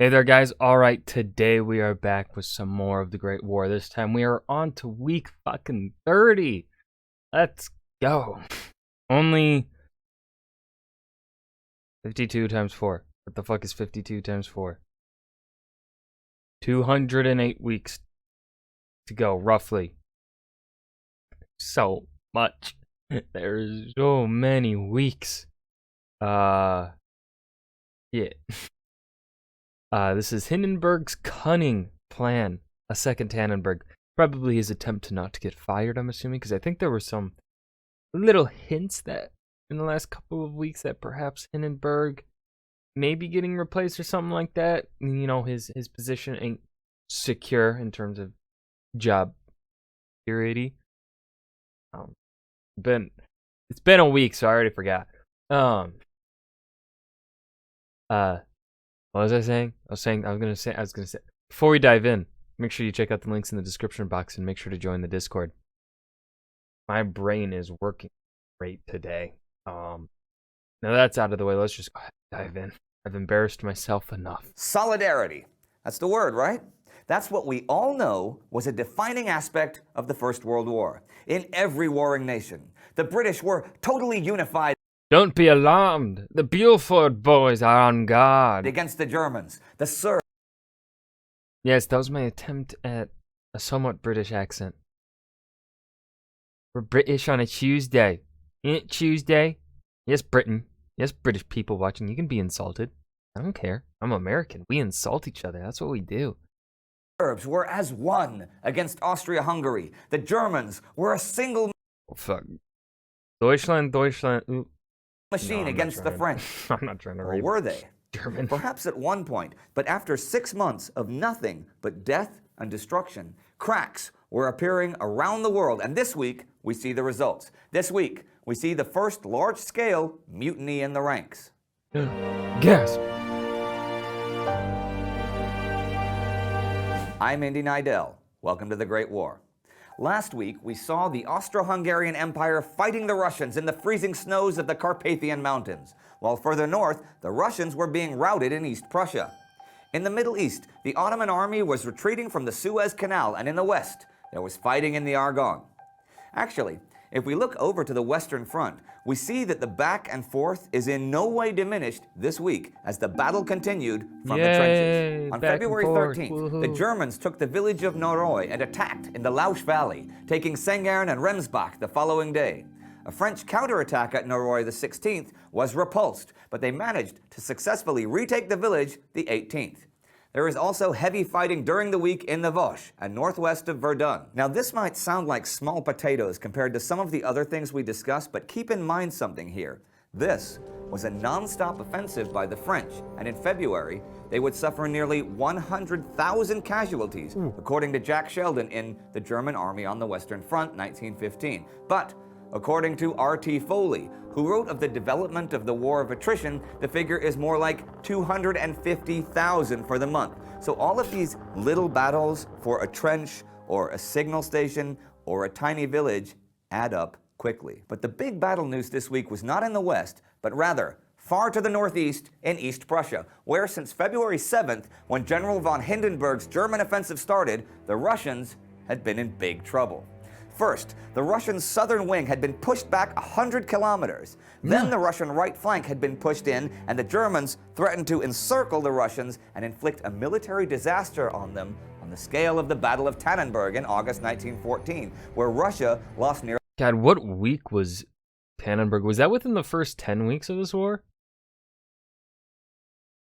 Hey there, guys. All right, today we are back with some more of the Great War. This time we are on to week fucking 30. Let's go. Only 52 times 4. What the fuck is 52 times 4? 208 weeks to go, roughly. So much. There's so many weeks. Yeah. This is Hindenburg's cunning plan. A second Tannenberg. Probably his attempt to not to get fired, I'm assuming, because I think there were some little hints that in the last couple of weeks that perhaps Hindenburg may be getting replaced or something like that. You know, his position ain't secure in terms of job security. It's been a week, so I already forgot. What was I saying? I was gonna say before we dive in, make sure you check out the links in the description box and make sure to join the Discord. My brain is working great today. Now that's out of the way, let's just go ahead and dive in. I've embarrassed myself enough. Solidarity. That's the word, right? That's what we all know was a defining aspect of the First World War. In every warring nation, the British were totally unified. Don't be alarmed. The Beaufort boys are on guard. Against the Germans, the Serbs. Yes, that was my attempt at a somewhat British accent. We're British on a Tuesday. Ain't it Tuesday? Yes, Britain. Yes, British people watching. You can be insulted. I don't care. I'm American. We insult each other. That's what we do. Serbs were as one against Austria-Hungary. The Germans were a single fuck. Deutschland. Ooh. Machine against the French. I'm not trying to read. Or were they? German. Perhaps at one point, but after 6 months of nothing but death and destruction, cracks were appearing around the world, and this week we see the results. This week we see the first large-scale mutiny in the ranks. Gasp. I'm Indy Nidell. Welcome to the Great War. Last week, we saw the Austro-Hungarian Empire fighting the Russians in the freezing snows of the Carpathian Mountains, while further north, the Russians were being routed in East Prussia. In the Middle East, the Ottoman army was retreating from the Suez Canal, and in the west, there was fighting in the Argonne. Actually, if we look over to the Western Front, we see that the back and forth is in no way diminished this week as the battle continued from the trenches. On February 13th, the Germans took the village of Norroy and attacked in the Lausch Valley, taking Sengern and Remsbach the following day. A French counterattack at Norroy the 16th was repulsed, but they managed to successfully retake the village the 18th. There is also heavy fighting during the week in the Vosges and northwest of Verdun. Now this might sound like small potatoes compared to some of the other things we discussed, but keep in mind something here. This was a non-stop offensive by the French, and in February, they would suffer nearly 100,000 casualties, according to Jack Sheldon in The German Army on the Western Front, 1915. But according to R.T. Foley, who wrote of the development of the War of Attrition, the figure is more like 250,000 for the month. So all of these little battles for a trench or a signal station or a tiny village add up quickly. But the big battle news this week was not in the west, but rather far to the northeast in East Prussia, where since February 7th, when General von Hindenburg's German offensive started, the Russians had been in big trouble. First, the Russian southern wing had been pushed back 100 kilometers. Then the Russian right flank had been pushed in, and the Germans threatened to encircle the Russians and inflict a military disaster on them on the scale of the Battle of Tannenberg in August 1914, where Russia lost nearly... God, what week was Tannenberg? Was that within the first 10 weeks of this war?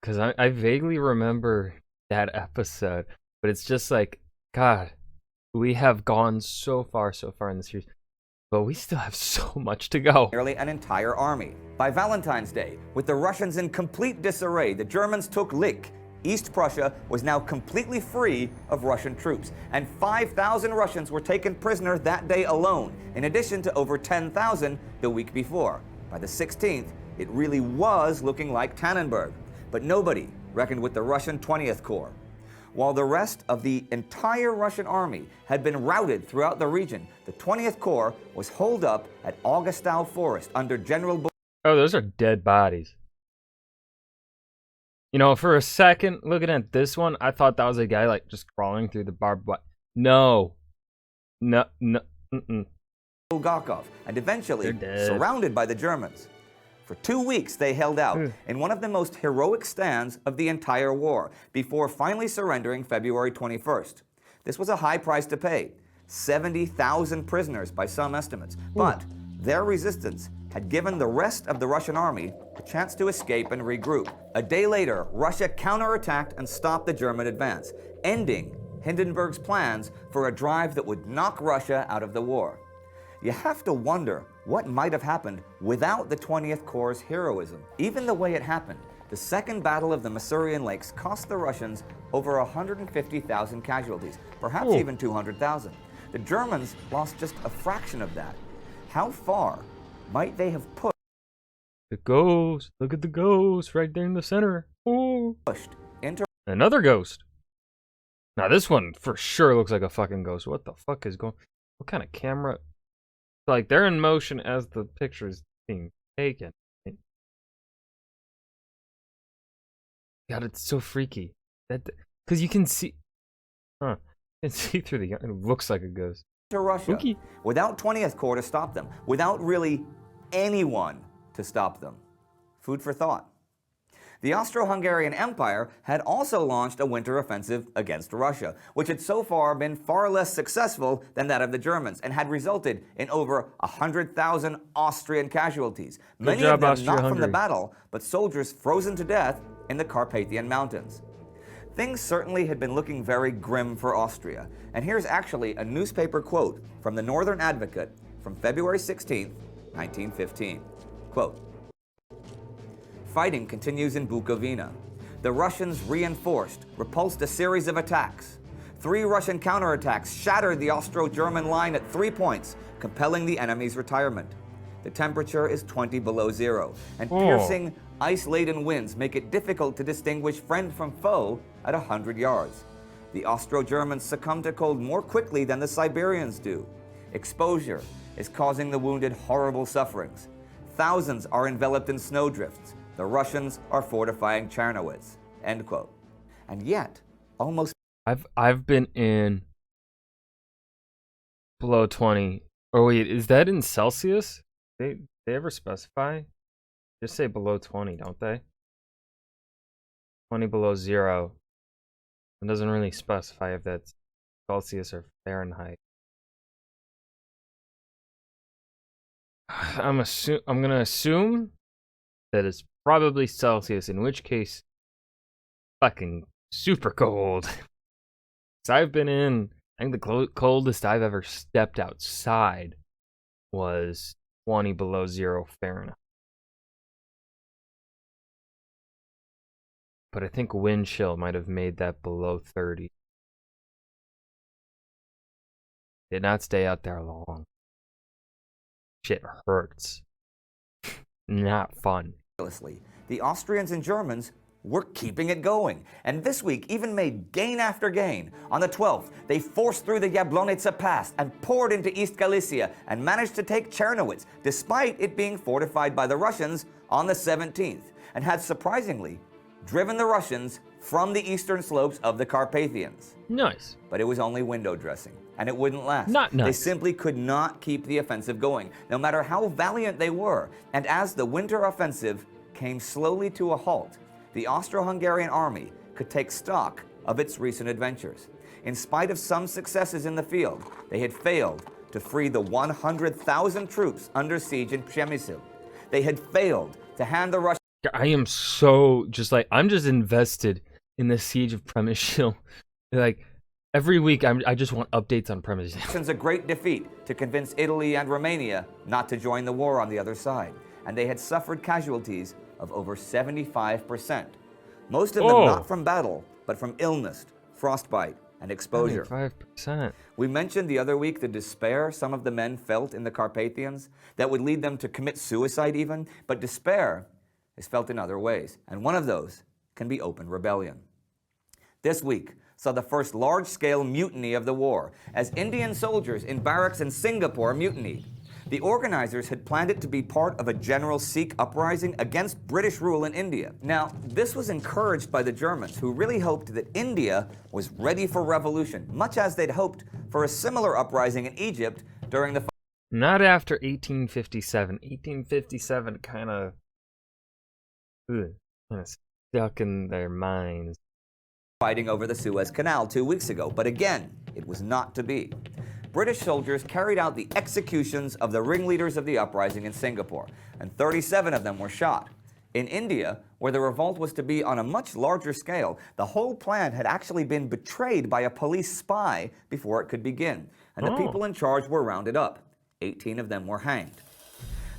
Because I vaguely remember that episode, but it's just like, God... We have gone so far in the series, but we still have so much to go. Nearly an entire army. By Valentine's Day, with the Russians in complete disarray, the Germans took Lich. East Prussia was now completely free of Russian troops, and 5,000 Russians were taken prisoner that day alone, in addition to over 10,000 the week before. By the 16th, it really was looking like Tannenberg, but nobody reckoned with the Russian 20th Corps. While the rest of the entire Russian army had been routed throughout the region, the 20th Corps was holed up at Augustau Forest under General... Oh, those are dead bodies. You know, for a second, looking at this one, I thought that was a guy like just crawling through the barbed wire. No, no, no. Bulgakov, and eventually They're dead. surrounded by the Germans. For 2 weeks, they held out Ugh. in one of the most heroic stands of the entire war, before finally surrendering February 21st. This was a high price to pay, 70,000 prisoners by some estimates, but their resistance had given the rest of the Russian army a chance to escape and regroup. A day later, Russia counterattacked and stopped the German advance, ending Hindenburg's plans for a drive that would knock Russia out of the war. You have to wonder what might have happened without the 20th Corps' heroism. Even the way it happened, the Second Battle of the Masurian Lakes cost the Russians over 150,000 casualties, perhaps even 200,000. The Germans lost just a fraction of that. How far might they have pushed The ghost. Look at the ghost right there in the center. Oh, into another ghost. Now this one for sure looks like a fucking ghost. What the fuck is going? What kind of camera? Like they're in motion as the picture is being taken. God, it's so freaky. That because you can see, you can see through the. It looks like a ghost. Russia Spooky. without 20th Corps to stop them, without really anyone to stop them. Food for thought. The Austro-Hungarian Empire had also launched a winter offensive against Russia, which had so far been far less successful than that of the Germans and had resulted in over 100,000 Austrian casualties, many of them not from the battle, but soldiers frozen to death in the Carpathian Mountains. Things certainly had been looking very grim for Austria, and here's actually a newspaper quote from the Northern Advocate from February 16, 1915. Quote, "Fighting continues in Bukovina. The Russians reinforced, repulsed a series of attacks. 3 Russian counterattacks shattered the Austro-German line at 3 points, compelling the enemy's retirement. The temperature is 20 below zero, and piercing, ice-laden winds make it difficult to distinguish friend from foe at 100 yards. The Austro-Germans succumb to cold more quickly than the Siberians do. Exposure is causing the wounded horrible sufferings. Thousands are enveloped in snowdrifts. The Russians are fortifying Czernowitz." End quote. And yet, almost I've been in below 20. Oh wait, is that in Celsius? They ever specify? Just say below 20, don't they? 20 below 0. It doesn't really specify if that's Celsius or Fahrenheit. I'm gonna assume that it's probably Celsius, in which case fucking super cold. So I've been in, I think the coldest I've ever stepped outside was 20 below 0 Fahrenheit. But I think wind chill might have made that below 30. Did not stay out there long. Shit hurts. Not fun. the Austrians and Germans were keeping it going, and this week even made gain after gain. On the 12th, they forced through the Jablonitsa Pass and poured into East Galicia and managed to take Czernowitz, despite it being fortified by the Russians on the 17th, and had surprisingly driven the Russians from the eastern slopes of the Carpathians. Nice. But it was only window dressing, and it wouldn't last. Not nice. They simply could not keep the offensive going, no matter how valiant they were. And as the winter offensive came slowly to a halt, the Austro-Hungarian army could take stock of its recent adventures. In spite of some successes in the field, they had failed to free the 100,000 troops under siege in Przemysl. They had failed to hand the Russians I am so I'm just invested in the siege of Przemysl. Like every week, I just want updates on Przemysl. a great defeat to convince Italy and Romania not to join the war on the other side, and they had suffered casualties of over 75%. Most of them not from battle, but from illness, frostbite, and exposure. 75%. We mentioned the other week the despair some of the men felt in the Carpathians that would lead them to commit suicide even, but despair is felt in other ways, and one of those can be open rebellion. This week saw the first large-scale mutiny of the war, as Indian soldiers in barracks in Singapore mutinied. The organizers had planned it to be part of a general Sikh uprising against British rule in India. Now, this was encouraged by the Germans, who really hoped that India was ready for revolution, much as they'd hoped for a similar uprising in Egypt during the Not after 1857. 1857 kind of stuck in their minds. Fighting over the Suez Canal 2 weeks ago, but again, it was not to be. British soldiers carried out the executions of the ringleaders of the uprising in Singapore, and 37 of them were shot. In India, where the revolt was to be on a much larger scale, the whole plan had actually been betrayed by a police spy before it could begin, and the people in charge were rounded up. 18 of them were hanged.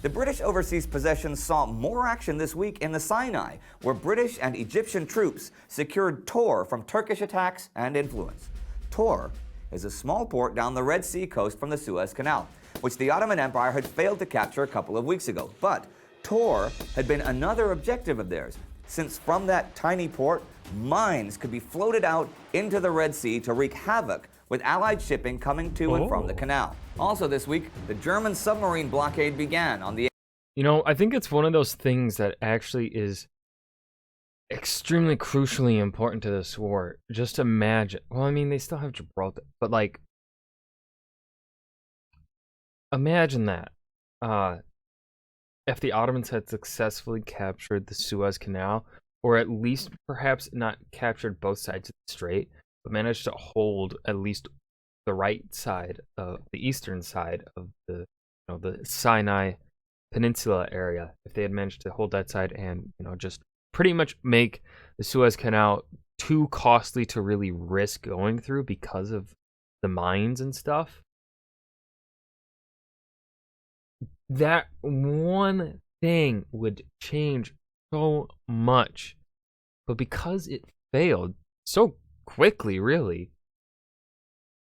The British overseas possessions saw more action this week in the Sinai, where British and Egyptian troops secured Tor from Turkish attacks and influence. Tor is a small port down the Red Sea coast from the Suez Canal, which the Ottoman Empire had failed to capture a couple of weeks ago. But Tor had been another objective of theirs, since from that tiny port, mines could be floated out into the Red Sea to wreak havoc with Allied shipping coming to and from the canal. Also this week, the German submarine blockade began on the... You know, I think it's one of those things that actually is extremely crucially important to this war. Just imagine. Well, I mean, they still have Gibraltar, but like, imagine that. If the Ottomans had successfully captured the Suez Canal, or at least perhaps not captured both sides of the strait, but managed to hold at least the right side of the eastern side of the, the Sinai Peninsula area. If they had managed to hold that side and, just pretty much make the Suez Canal too costly to really risk going through because of the mines and stuff, that one thing would change so much. But because it failed so quickly, really,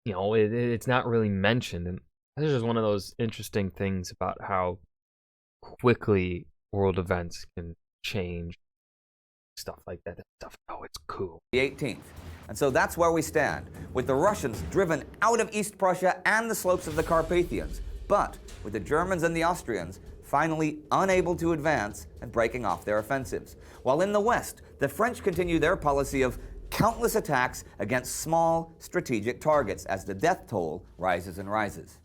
it's not really mentioned. And this is one of those interesting things about how quickly world events can change. Stuff like that. It's cool. The 18th. And so that's where we stand, with the Russians driven out of East Prussia and the slopes of the Carpathians, but with the Germans and the Austrians finally unable to advance and breaking off their offensives. While in the West, the French continue their policy of countless attacks against small, strategic targets as the death toll rises and rises.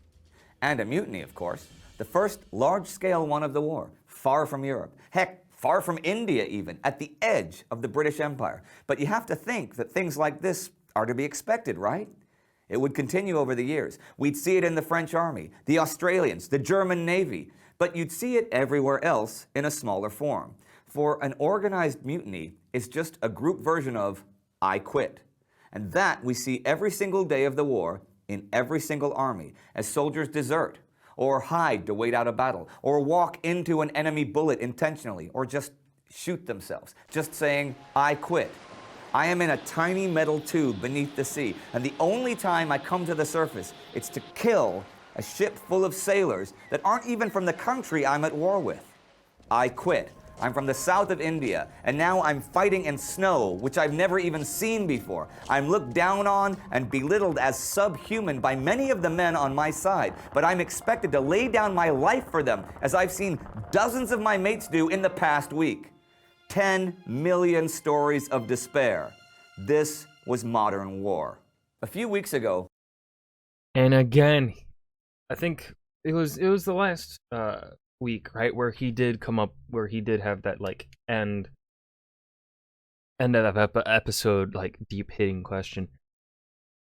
And a mutiny, of course, the first large-scale one of the war, far from Europe. Heck, far from India even, at the edge of the British Empire. But you have to think that things like this are to be expected, right? It would continue over the years. We'd see it in the French army, the Australians, the German Navy, but you'd see it everywhere else in a smaller form. For an organized mutiny is just a group version of I quit. And that we see every single day of the war in every single army, as soldiers desert, or hide to wait out a battle, or walk into an enemy bullet intentionally, or just shoot themselves, just saying, I quit. I am in a tiny metal tube beneath the sea, and the only time I come to the surface, it's to kill a ship full of sailors that aren't even from the country I'm at war with. I quit. I'm from the south of India, and now I'm fighting in snow, which I've never even seen before. I'm looked down on and belittled as subhuman by many of the men on my side, but I'm expected to lay down my life for them, as I've seen dozens of my mates do in the past week. 10 million stories of despair. This was modern war. A few weeks ago, and again, I think it was the last week, right, where he did have that like end of episode, like deep hitting question.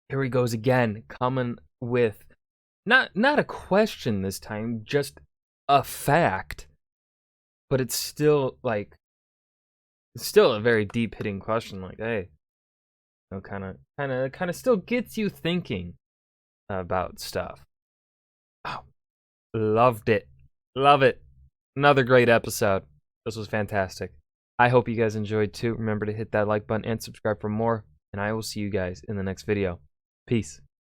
Here he goes again, coming with not a question this time, just a fact, but it's still a very deep hitting question. Like, hey, kind of still gets you thinking about stuff. Oh, loved it. Love it. Another great episode. This was fantastic. I hope you guys enjoyed too. Remember to hit that like button and subscribe for more. And I will see you guys in the next video. Peace.